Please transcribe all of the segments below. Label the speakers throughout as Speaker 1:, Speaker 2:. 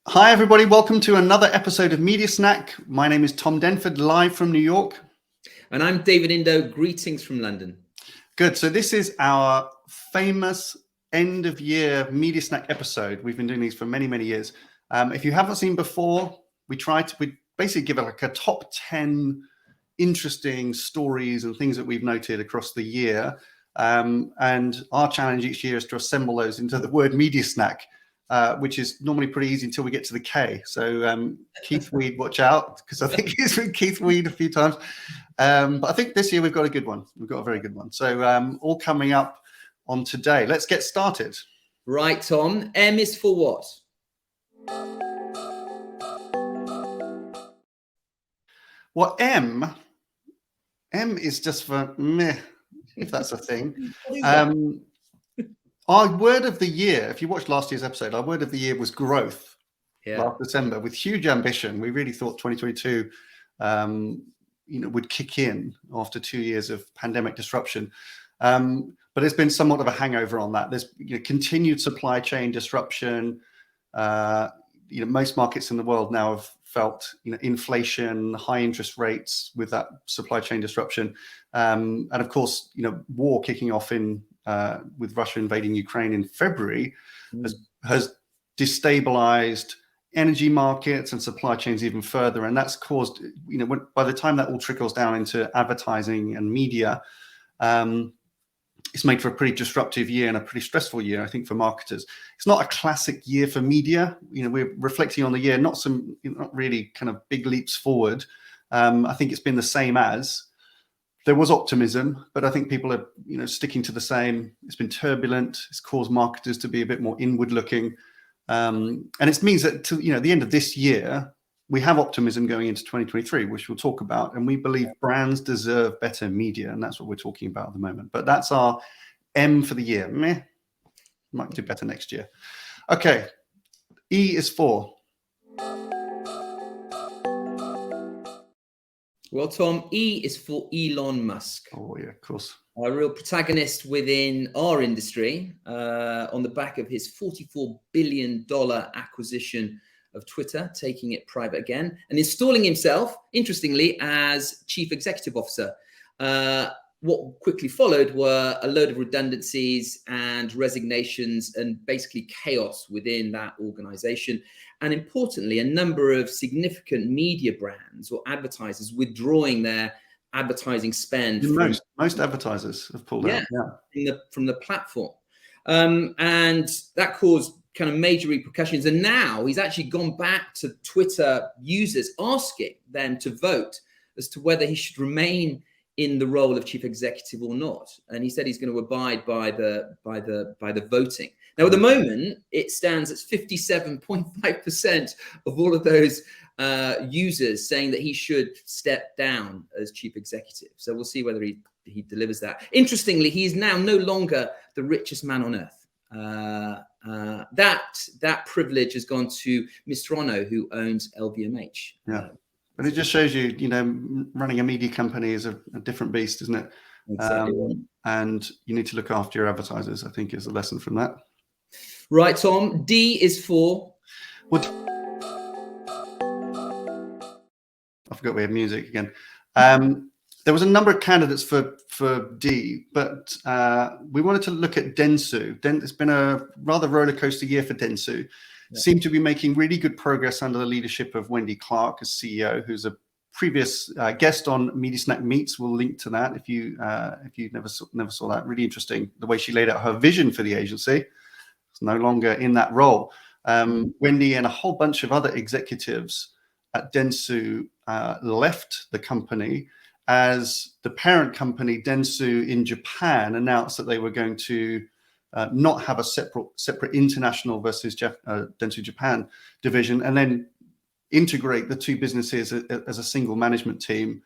Speaker 1: Hi, everybody. Welcome to another episode of Media Snack. My name is Tom Denford, live from New York.
Speaker 2: And I'm David Indo. Greetings from London.
Speaker 1: Good. So this is our famous end of year Media Snack episode. We've been doing these for many, many years. If you haven't seen before, we basically give it like a top 10 interesting stories and things that we've noted across the year. And our challenge each year is to assemble those into the word Media Snack. Which is normally pretty easy until we get to the K. So Keith Weed, watch out, because I think he's with Keith Weed a few times. But I think this year we've got a good one. We've got a very good one. So all coming up on today. Let's get started.
Speaker 2: Right, Tom. M is for what?
Speaker 1: Well, M is just for meh, if that's a thing. Our word of the year, if you watched last year's episode, our word of the year was growth. Last December, with huge ambition. We really thought 2022 would kick in after 2 years of pandemic disruption. But there's been somewhat of a hangover on that. There's continued supply chain disruption. Most markets in the world now have felt inflation, high interest rates with that supply chain disruption. And of course, war kicking off with Russia invading Ukraine in February has destabilized energy markets and supply chains even further. And that's caused, by the time that all trickles down into advertising and media, it's made for a pretty disruptive year and a pretty stressful year, I think, for marketers. It's not a classic year for media. We're reflecting on the year, not really kind of big leaps forward. I think it's been the same as. There was optimism, but I think people are, sticking to the same. It's been turbulent. It's caused marketers to be a bit more inward looking. And it means that to, the end of this year, we have optimism going into 2023, which we'll talk about. And we believe brands deserve better media. And that's what we're talking about at the moment. But that's our M for the year. Meh. Might do better next year. Okay. E is for.
Speaker 2: Well, Tom, E is for Elon Musk.
Speaker 1: Oh, yeah, of course.
Speaker 2: A real protagonist within our industry on the back of his $44 billion acquisition of Twitter, taking it private again and installing himself, interestingly, as chief executive officer. What quickly followed were a load of redundancies and resignations and basically chaos within that organization. And importantly, a number of significant media brands or advertisers withdrawing their advertising spend.
Speaker 1: Most advertisers have pulled out.
Speaker 2: From the platform. And that caused kind of major repercussions. And now he's actually gone back to Twitter users, asking them to vote as to whether he should remain in the role of chief executive or not. And he said he's going to abide by the voting. Now, at the moment, it stands at 57.5% of all of those users saying that he should step down as chief executive. So we'll see whether he delivers that. Interestingly, he is now no longer the richest man on earth. That privilege has gone to Mr. Ono, who owns LVMH.
Speaker 1: Yeah. But it just shows you, running a media company is a different beast, isn't it?
Speaker 2: Exactly.
Speaker 1: And you need to look after your advertisers, I think, is a lesson from that.
Speaker 2: Right, Tom. D is for?
Speaker 1: What? I forgot we had music again. There was a number of candidates for D, but we wanted to look at Dentsu. It's been a rather roller coaster year for Dentsu. Seem to be making really good progress under the leadership of Wendy Clark as CEO, who's a previous guest on Media Snack Meets. We'll link to that if you never saw that. Really interesting the way she laid out her vision for the agency. It's no longer in that role. Wendy and a whole bunch of other executives at Dentsu left the company as the parent company Dentsu in Japan announced that they were going to not have a separate international versus Dentsu Japan division, and then integrate the two businesses as a single management team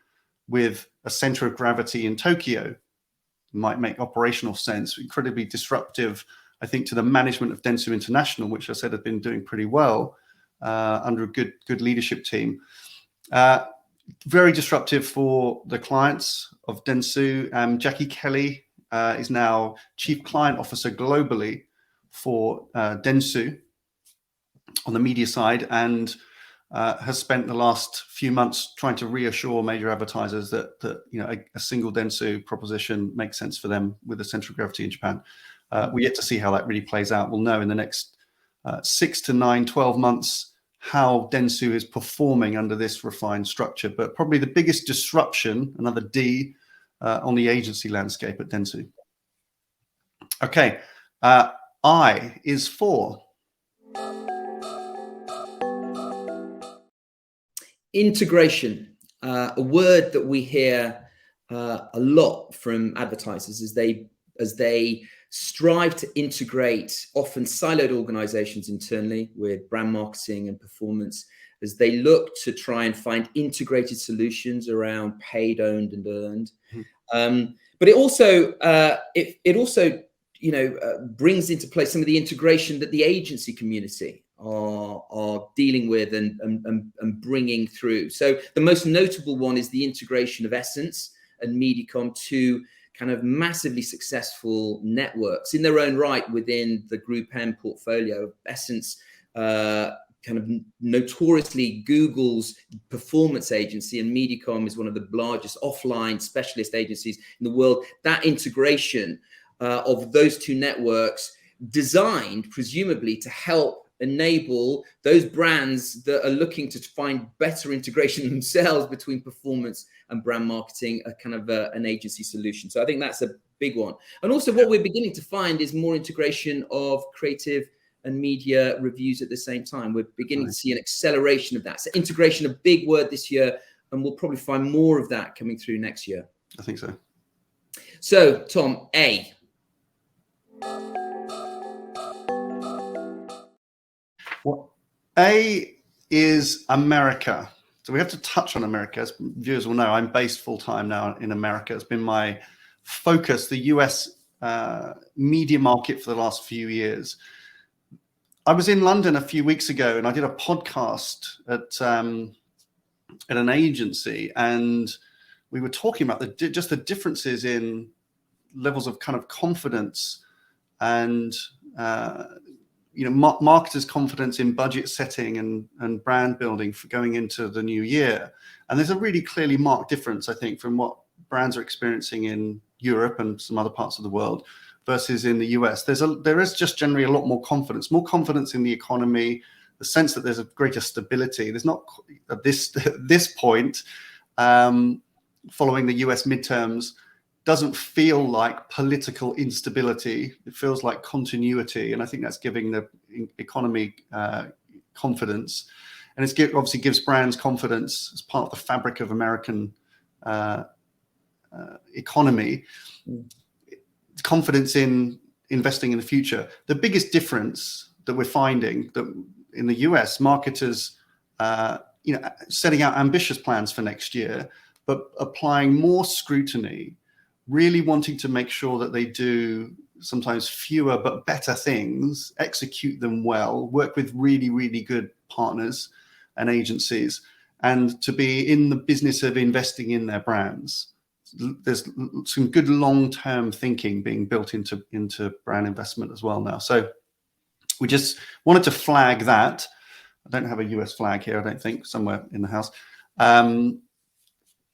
Speaker 1: with a center of gravity in Tokyo. Might make operational sense. Incredibly disruptive, I think, to the management of Dentsu International, which I said had been doing pretty well under a good leadership team. Very disruptive for the clients of Dentsu. Jackie Kelly is now Chief Client Officer globally for Dentsu. on the media side, and has spent the last few months trying to reassure major advertisers that a single Dentsu proposition makes sense for them with the center of gravity in Japan. We yet to see how that really plays out. We'll know in the next 6 to 9, 12 months how Dentsu is performing under this refined structure. But probably the biggest disruption, another D, on the agency landscape at Dentsu. Okay, I is for
Speaker 2: integration, a word that we hear a lot from advertisers as they strive to integrate often siloed organizations internally with brand marketing and performance, as they look to try and find integrated solutions around paid, owned, and earned. But it also brings into play some of the integration that the agency community are dealing with and bringing through. So the most notable one is the integration of Essence and Mediacom, two kind of massively successful networks in their own right within the Group M portfolio. Essence, kind of notoriously Google's performance agency, and Mediacom is one of the largest offline specialist agencies in the world. That integration of those two networks, designed presumably to help enable those brands that are looking to find better integration themselves between performance and brand marketing, a kind of an agency solution. So I think that's a big one. And also what we're beginning to find is more integration of creative and media reviews at the same time. We're beginning to see an acceleration of that. So integration, a big word this year, and we'll probably find more of that coming through next year.
Speaker 1: I think so.
Speaker 2: So Tom, A.
Speaker 1: Well, A is America. So we have to touch on America. As viewers will know, I'm based full-time now in America. It's been my focus, the US media market for the last few years. I was in London a few weeks ago and I did a podcast at an agency, and we were talking about just the differences in levels of kind of confidence and marketers' confidence in budget setting and brand building for going into the new year. And there's a really clearly marked difference, I think, from what brands are experiencing in Europe and some other parts of the world versus in the US. There is just generally a lot more confidence in the economy, the sense that there's a greater stability. There's not at this point, following the US midterms, doesn't feel like political instability. It feels like continuity, and I think that's giving the economy confidence, and obviously gives brands confidence as part of the fabric of American economy. Confidence in investing in the future. The biggest difference that we're finding that in the US, marketers, setting out ambitious plans for next year, but applying more scrutiny, really wanting to make sure that they do sometimes fewer but better things, execute them well, work with really, really good partners and agencies, and to be in the business of investing in their brands. There's some good long-term thinking being built into brand investment as well now. So we just wanted to flag that. I don't have a US flag here, I don't think, somewhere in the house.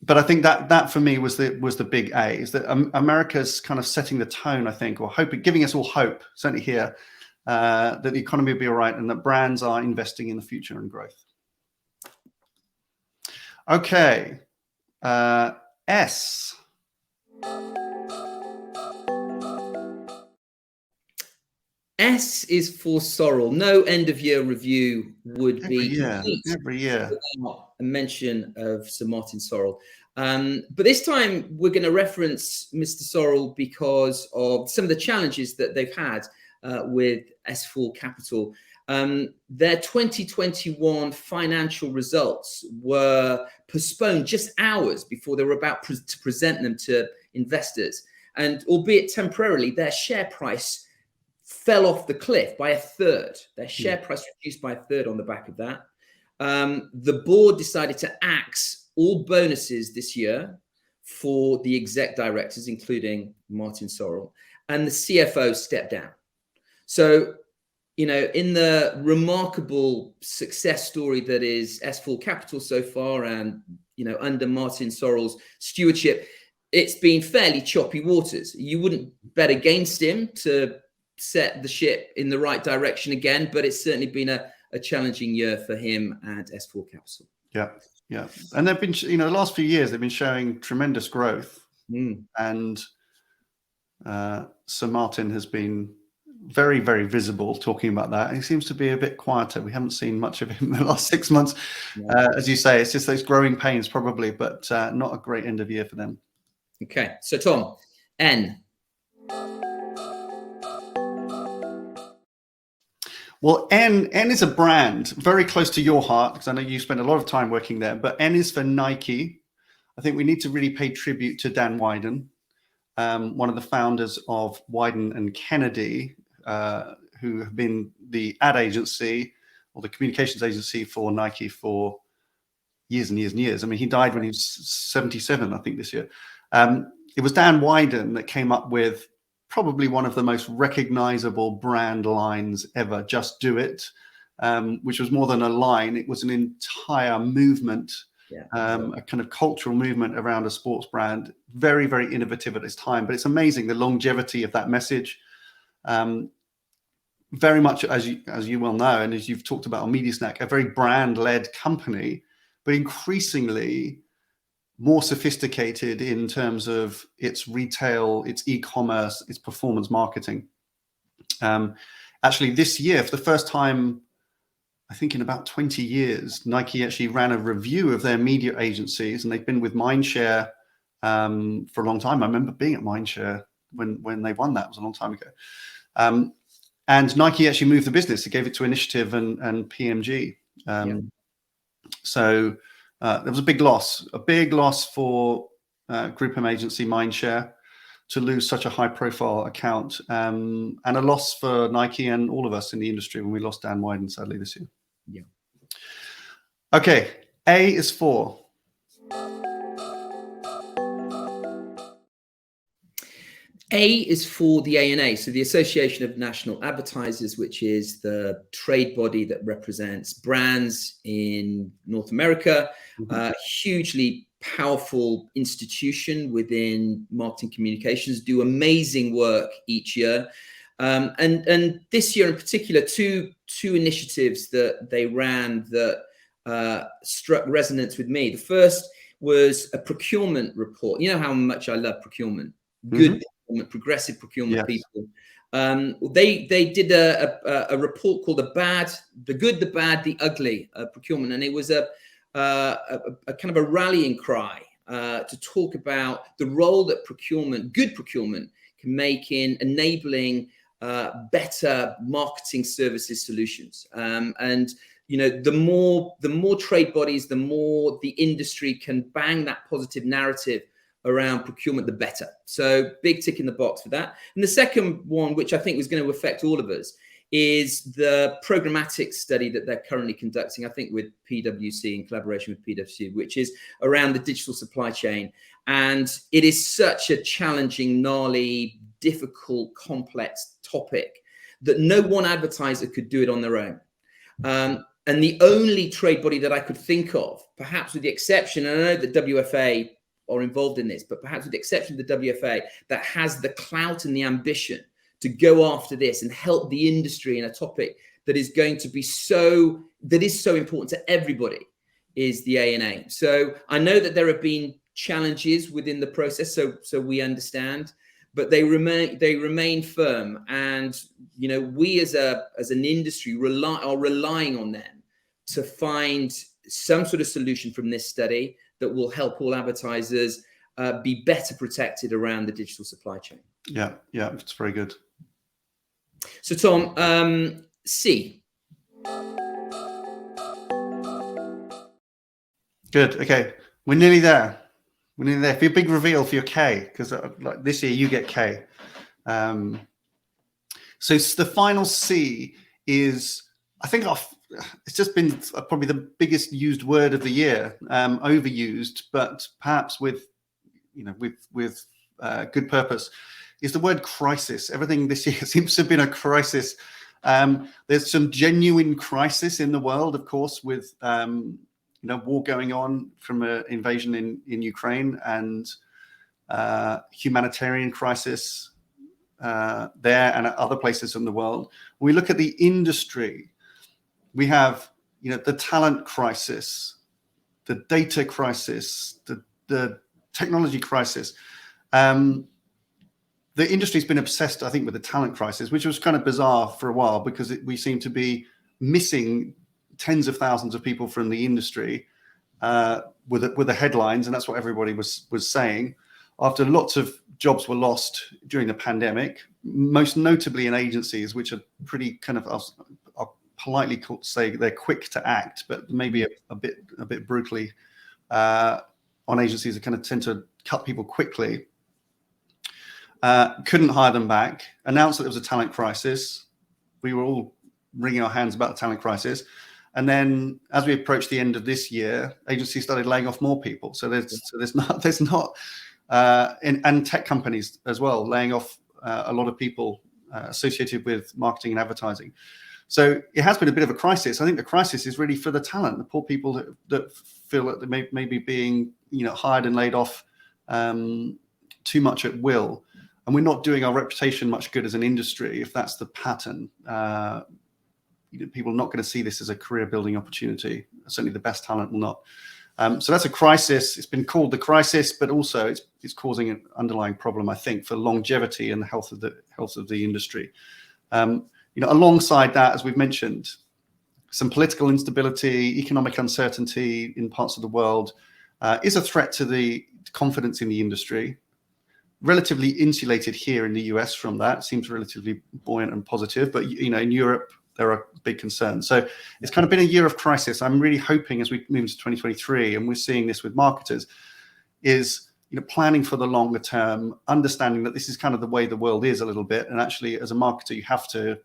Speaker 1: But I think that for me was the big A, is that America's kind of setting the tone, I think, or giving us all hope, certainly here, that the economy will be all right and that brands are investing in the future and growth. Okay. S.
Speaker 2: S is for Sorrel. No end of year review would be
Speaker 1: every year
Speaker 2: without a mention of Sir Martin Sorrell. But this time we're going to reference Mr. Sorrell because of some of the challenges that they've had with S4 Capital. Their 2021 financial results were postponed just hours before they were about to present them to investors. And albeit temporarily, their share price fell off the cliff by a third. Their share price reduced by a third on the back of that. The board decided to axe all bonuses this year for the exec directors, including Martin Sorrell, and the CFO stepped down. So in the remarkable success story that is S4 Capital so far, and under Martin Sorrell's stewardship, it's been fairly choppy waters. You wouldn't bet against him to set the ship in the right direction again, but it's certainly been a challenging year for him and S4 Capital.
Speaker 1: Yeah. And they've been, the last few years, they've been showing tremendous growth. And Sir Martin has been very, very visible talking about that. He seems to be a bit quieter. We haven't seen much of him in the last 6 months. As you say, it's just those growing pains probably, but not a great end of year for them.
Speaker 2: Okay, so Tom, N.
Speaker 1: Well, N is a brand very close to your heart, because I know you spent a lot of time working there, but N is for Nike. I think we need to really pay tribute to Dan Wieden, one of the founders of Wieden and Kennedy, who have been the ad agency or the communications agency for Nike for years and years and years. I mean, he died when he was 77, I think, this year. It was Dan Wieden that came up with probably one of the most recognizable brand lines ever, "Just Do It," which was more than a line. It was an entire movement, a kind of cultural movement around a sports brand. Very, very innovative at its time, but it's amazing the longevity of that message. Very much, as you well know, and as you've talked about on Media Snack, a very brand-led company, but increasingly more sophisticated in terms of its retail, its e-commerce, its performance marketing. Actually, this year, for the first time, I think in about 20 years, Nike actually ran a review of their media agencies, and they've been with Mindshare for a long time. I remember being at Mindshare when they won that. It was a long time ago. And Nike actually moved the business. It gave it to Initiative and PMG. So there was a big loss for Group M agency Mindshare to lose such a high-profile account, and a loss for Nike and all of us in the industry when we lost Dan Wieden, sadly, this year.
Speaker 2: Yeah.
Speaker 1: Okay, A is for.
Speaker 2: A is for the ANA, so the Association of National Advertisers, which is the trade body that represents brands in North America. Hugely powerful institution within marketing communications, do amazing work each year. And this year in particular, two initiatives that they ran that struck resonance with me. The first was a procurement report. You know how much I love procurement. Good procurement, progressive procurement people. They did a report called The Good, the Bad, the Ugly procurement, and it was a kind of a rallying cry to talk about the role that good procurement, can make in enabling better marketing services solutions. And the more trade bodies, the more the industry can bang that positive narrative around procurement, the better. So big tick in the box for that. And the second one, which I think was going to affect all of us, is the programmatic study that they're currently conducting, I think with PwC, in collaboration with PwC, which is around the digital supply chain. And it is such a challenging, gnarly, difficult, complex topic that no one advertiser could do it on their own. And the only trade body that I could think of, perhaps with the exception, and I know that WFA are involved in this, but perhaps with the exception of the WFA, that has the clout and the ambition to go after this and help the industry in a topic that is going to be so important to everybody, is the ANA. So I know that there have been challenges within the process, so we understand, but they remain firm. And we as an industry are relying on them to find some sort of solution from this study that will help all advertisers be better protected around the digital supply chain.
Speaker 1: Yeah, it's very good.
Speaker 2: So Tom, C.
Speaker 1: Good. Okay, we're nearly there. For your big reveal for your K, because like this year you get K. So the final C is, I think it's just been probably the biggest used word of the year, overused, but perhaps with good purpose, is the word crisis. Everything this year seems to have been a crisis. There's some genuine crisis in the world, of course, with war going on from an invasion in Ukraine, and humanitarian crisis there and at other places in the world. When we look at the industry, we have the talent crisis, the data crisis, the technology crisis. The industry's been obsessed, I think, with the talent crisis, which was kind of bizarre for a while, because we seem to be missing tens of thousands of people from the industry with the headlines, and that's what everybody was saying. After lots of jobs were lost during the pandemic, most notably in agencies, which are pretty kind of, I'll politely say they're quick to act, but maybe a bit brutally on agencies that kind of tend to cut people quickly. Couldn't hire them back, announced that there was a talent crisis. We were all wringing our hands about the talent crisis. And then as we approached the end of this year, agencies started laying off more people. So there's not and tech companies as well, laying off a lot of people associated with marketing and advertising. So it has been a bit of a crisis. I think the crisis is really for the talent, the poor people that feel that they may be being hired and laid off too much at will. And we're not doing our reputation much good as an industry if that's the pattern. People are not going to see this as a career building opportunity. Certainly the best talent will not. So that's a crisis. It's been called the crisis, but also it's causing an underlying problem, I think, for longevity and the health of the industry. Alongside that, as we've mentioned, some political instability, economic uncertainty in parts of the world is a threat to the confidence in the industry. Relatively insulated here in the US from that, seems relatively buoyant and positive, but in Europe there are big concerns. So it's kind of been a year of crisis. I'm really hoping as we move into 2023, and we're seeing this with marketers, is planning for the longer term, understanding that this is kind of the way the world is a little bit, and actually as a marketer you have to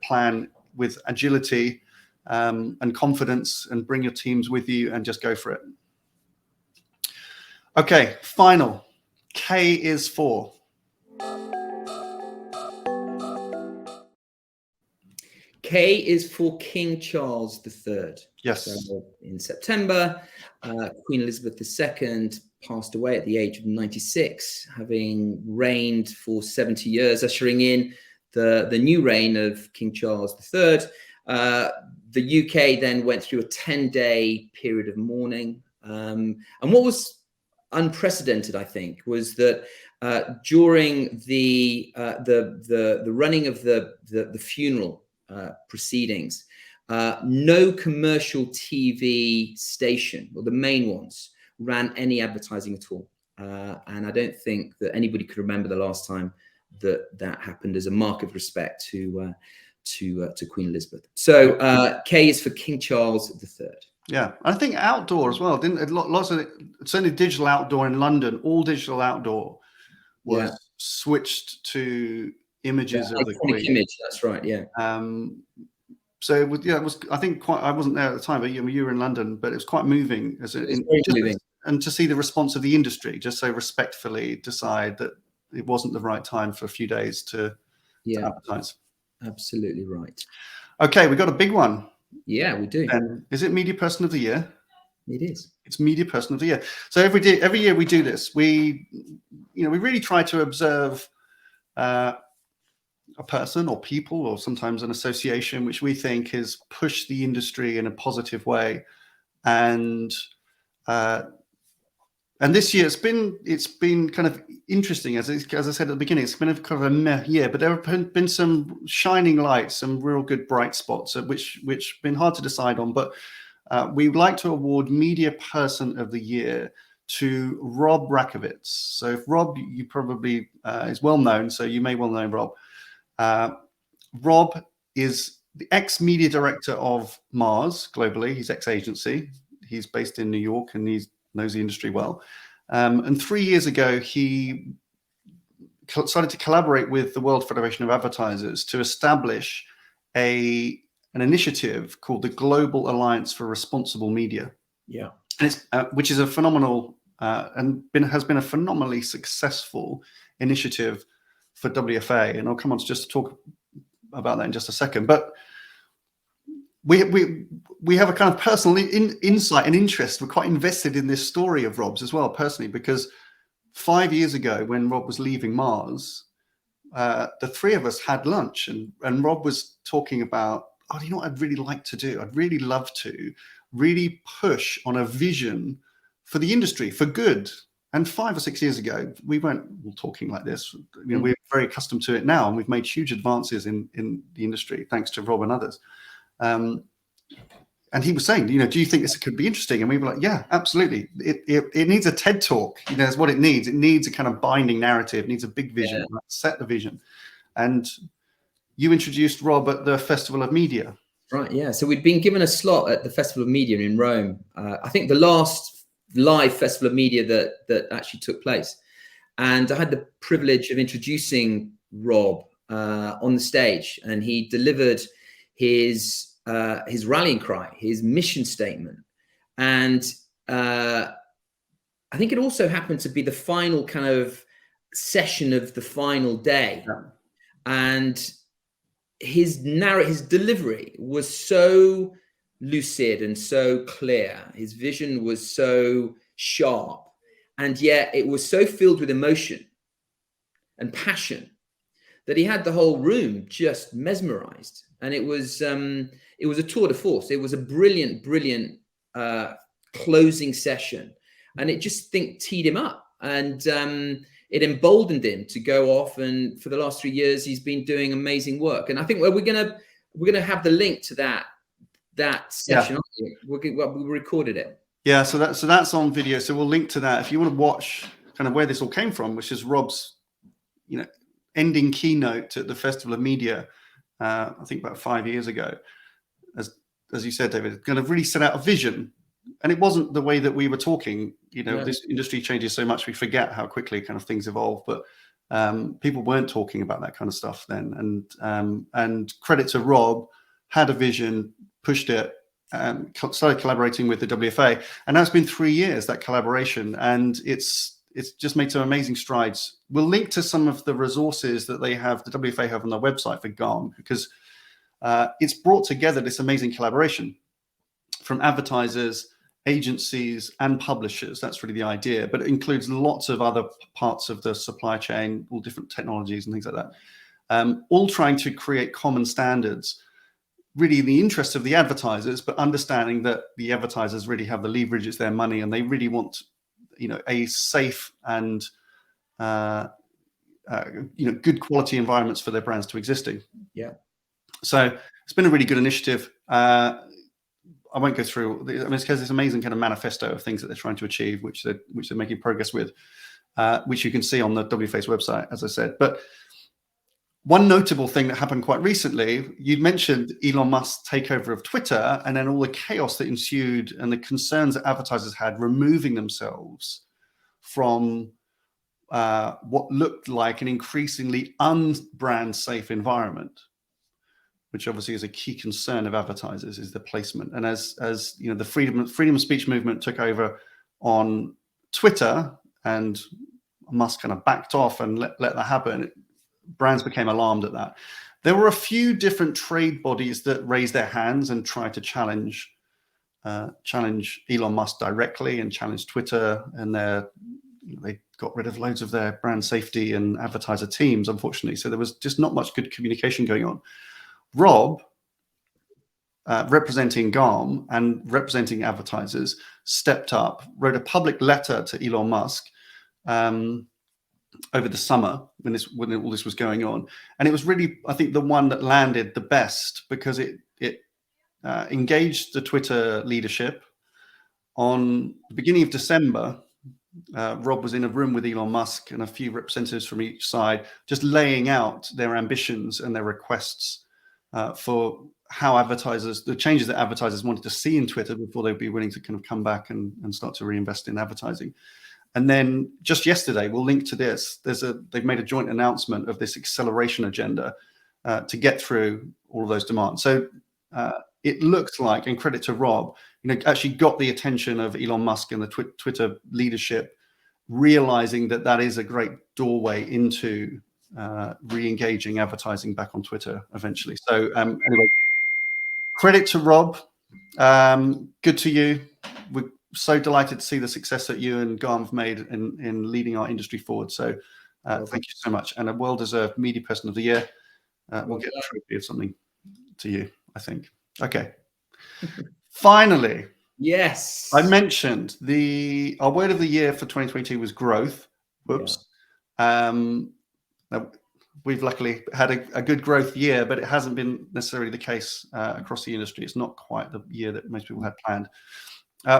Speaker 1: plan with agility and confidence, and bring your teams with you and just go for it. Okay, final. K is for.
Speaker 2: K is for King Charles III.
Speaker 1: Yes.
Speaker 2: So in September, Queen Elizabeth II passed away at the age of 96, having reigned for 70 years, ushering in the new reign of King Charles III. The UK then went through a 10-day period of mourning. And what was unprecedented, I think, was that during the running of the funeral proceedings, no commercial TV station, or the main ones, ran any advertising at all. And I don't think that anybody could remember the last time that happened, as a mark of respect to Queen Elizabeth. So K is for King Charles III.
Speaker 1: Yeah, I think outdoor as well. Lots of certainly digital outdoor in London, all digital outdoor was switched to images of the Queen.
Speaker 2: Image, that's right. Yeah.
Speaker 1: So it was. I think quite. I wasn't there at the time, but you were in London. But it was quite moving,
Speaker 2: moving,
Speaker 1: and to see the response of the industry, just so respectfully decide that it wasn't the right time for a few days to advertise.
Speaker 2: Absolutely right.
Speaker 1: Okay, we got a big one.
Speaker 2: Yeah, we do.
Speaker 1: Is it Media Person of the Year?
Speaker 2: It is.
Speaker 1: It's Media Person of the Year. So every year we do this. We really try to observe a person or people, or sometimes an association, which we think has pushed the industry in a positive way. And this year it's been kind of interesting, as I said at the beginning. It's been a kind of a meh year, but there have been some shining lights, some real good bright spots, which been hard to decide on. But we would like to award Media Person of the Year to Rob Rakowitz. So if Rob, you probably is well known, so you may well know Rob. Rob is the ex-media director of Mars globally. He's ex-agency. He's based in New York, and he knows the industry well. And 3 years ago, he started to collaborate with the World Federation of Advertisers to establish an initiative called the Global Alliance for Responsible Media.
Speaker 2: Yeah,
Speaker 1: and it's which is a phenomenal has been a phenomenally successful initiative for WFA. And I'll come on to just talk about that in just a second. But we have a kind of personal insight and interest. We're quite invested in this story of Rob's as well, personally, because 5 years ago, when Rob was leaving Mars, the three of us had lunch, and Rob was talking about, oh, you know what I'd really like to do? I'd really love to really push on a vision for the industry for good. And 5 or 6 years ago, we weren't all talking like this. You know, we're very accustomed to it now, and we've made huge advances in the industry thanks to Rob and others. And he was saying, you know, do you think this could be interesting? And we were like, yeah, absolutely. It needs a TED talk. You know, that's what it needs. It needs a kind of binding narrative. It needs a big vision. Yeah. Set the vision. And you introduced Rob at the Festival of Media.
Speaker 2: Right, yeah. So we'd been given a slot at the Festival of Media in Rome. I think the last live Festival of Media that actually took place. And I had the privilege of introducing Rob on the stage, and he delivered his rallying cry, his mission statement. And I think it also happened to be the final kind of session of the final day. Yeah. And his delivery was so lucid and so clear. His vision was so sharp, and yet it was so filled with emotion and passion that he had the whole room just mesmerized. And it was a tour de force. It was a brilliant closing session, and it just teed him up, and it emboldened him to go off. And for the last 3 years, he's been doing amazing work. And I think we're gonna have the link to that session. Yeah. We recorded it.
Speaker 1: Yeah, so that's on video. So we'll link to that if you want to watch kind of where this all came from, which is Rob's, you know, ending keynote at the Festival of Media. I think about 5 years ago, as you said, David, kind of really set out a vision. And it wasn't the way that we were talking. You know, This industry changes so much, we forget how quickly kind of things evolve. But people weren't talking about that kind of stuff then. And credit to Rob, had a vision, pushed it, started collaborating with the WFA. And now it's been 3 years, that collaboration. And it's just made some amazing strides. We'll link to some of the resources that they have, the WFA have on their website for GARM, because it's brought together this amazing collaboration from advertisers, agencies, and publishers. That's really the idea, but it includes lots of other parts of the supply chain, all different technologies and things like that, all trying to create common standards, really in the interest of the advertisers, but understanding that the advertisers really have the leverage, it's their money, and they really want, you know, a safe and you know, good quality environments for their brands to exist in.
Speaker 2: Yeah.
Speaker 1: So it's been a really good initiative. I won't go through. I mean, it's this amazing kind of manifesto of things that they're trying to achieve, which they're making progress with, which you can see on the WFA's website, as I said. But one notable thing that happened quite recently, you mentioned Elon Musk's takeover of Twitter, and then all the chaos that ensued and the concerns that advertisers had removing themselves from what looked like an increasingly unbrand safe environment, which obviously is a key concern of advertisers, is the placement. And as you know, the freedom of speech movement took over on Twitter, and Musk kind of backed off and let that happen, brands became alarmed at that. There were a few different trade bodies that raised their hands and tried to challenge Elon Musk directly and challenge Twitter, and they got rid of loads of their brand safety and advertiser teams, unfortunately. So there was just not much good communication going on. Rob, representing GARM and representing advertisers, stepped up, wrote a public letter to Elon Musk over the summer when all this was going on. And it was really, I think, the one that landed the best, because it engaged the Twitter leadership. On the beginning of December, Rob was in a room with Elon Musk and a few representatives from each side, just laying out their ambitions and their requests for how the changes that advertisers wanted to see in Twitter before they'd be willing to kind of come back and start to reinvest in advertising. And then just yesterday, we'll link to this. They've made a joint announcement of this acceleration agenda to get through all of those demands. So it looks like, and credit to Rob, actually got the attention of Elon Musk and the Twitter leadership, realizing that is a great doorway into re-engaging advertising back on Twitter eventually. So anyway, credit to Rob. Good to you. We're so delighted to see the success that you and Garm have made in leading our industry forward. So thank you so much. And a well-deserved Media Person of the Year. We'll get a trophy of something to you, I think. Okay. Finally.
Speaker 2: Yes.
Speaker 1: I mentioned our word of the year for 2022 was growth. Whoops. Yeah. We've luckily had a good growth year, but it hasn't been necessarily the case across the industry. It's not quite the year that most people had planned.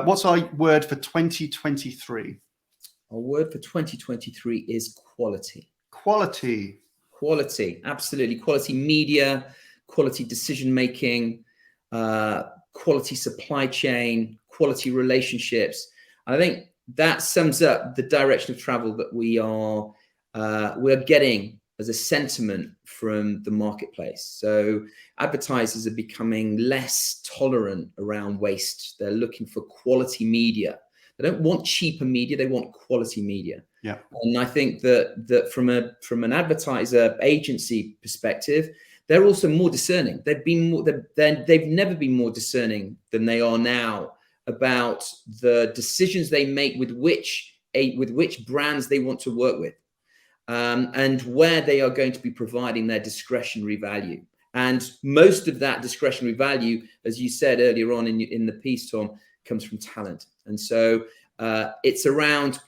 Speaker 1: What's our word for 2023?
Speaker 2: Our word for 2023 is quality.
Speaker 1: Quality.
Speaker 2: Quality, absolutely. Quality media, quality decision-making, quality supply chain, quality relationships. And I think that sums up the direction of travel that we're getting as a sentiment from the marketplace. So advertisers are becoming less tolerant around waste. They're looking for quality media. They don't want cheaper media, they want quality media.
Speaker 1: Yeah.
Speaker 2: And I think that from an advertiser agency perspective, they're also more discerning. They've never been more discerning than they are now about the decisions they make with which brands they want to work with. And where they are going to be providing their discretionary value. And most of that discretionary value, as you said earlier on in the piece, Tom, comes from talent. And so it's around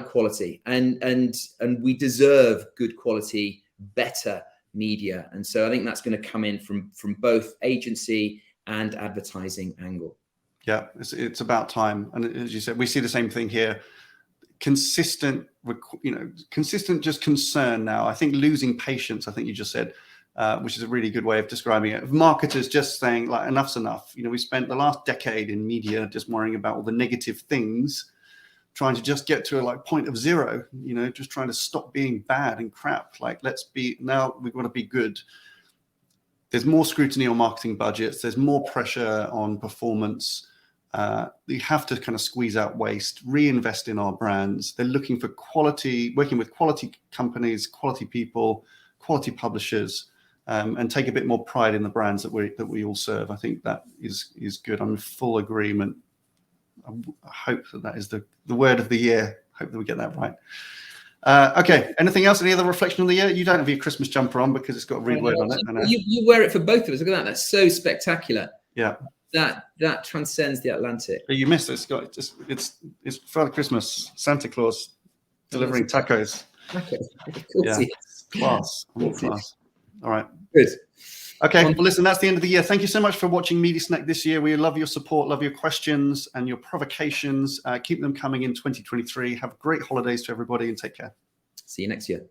Speaker 2: quality, and we deserve good quality, better media. And so I think that's going to come in from both agency and advertising angle.
Speaker 1: Yeah, it's about time. And as you said, we see the same thing here. Consistent just concern now. I think losing patience, I think you just said, which is a really good way of describing it. Of marketers just saying, like, enough's enough. We spent the last decade in media just worrying about all the negative things, trying to just get to a point of zero, just trying to stop being bad and crap. Like, now we've got to be good. There's more scrutiny on marketing budgets. There's more pressure on performance. You have to kind of squeeze out waste, reinvest in our brands. They're looking for quality, working with quality companies, quality people, quality publishers, and take a bit more pride in the brands that we all serve. I think that is good. I'm in full agreement. I hope that is the word of the year. Hope that we get that right. Okay. Anything else? Any other reflection on the year? You don't have your Christmas jumper on because it's got a read word on it. I know.
Speaker 2: You wear it for both of us. Look at that. That's so spectacular.
Speaker 1: Yeah.
Speaker 2: That transcends the Atlantic.
Speaker 1: You missed it. It's Father Christmas, Santa Claus delivering tacos. Yeah. Class. Class. All right.
Speaker 2: Good.
Speaker 1: Okay. Well, listen, that's the end of the year. Thank you so much for watching Media Snack this year. We love your support, love your questions and your provocations. Keep them coming in 2023. Have great holidays to everybody and take care.
Speaker 2: See you next year.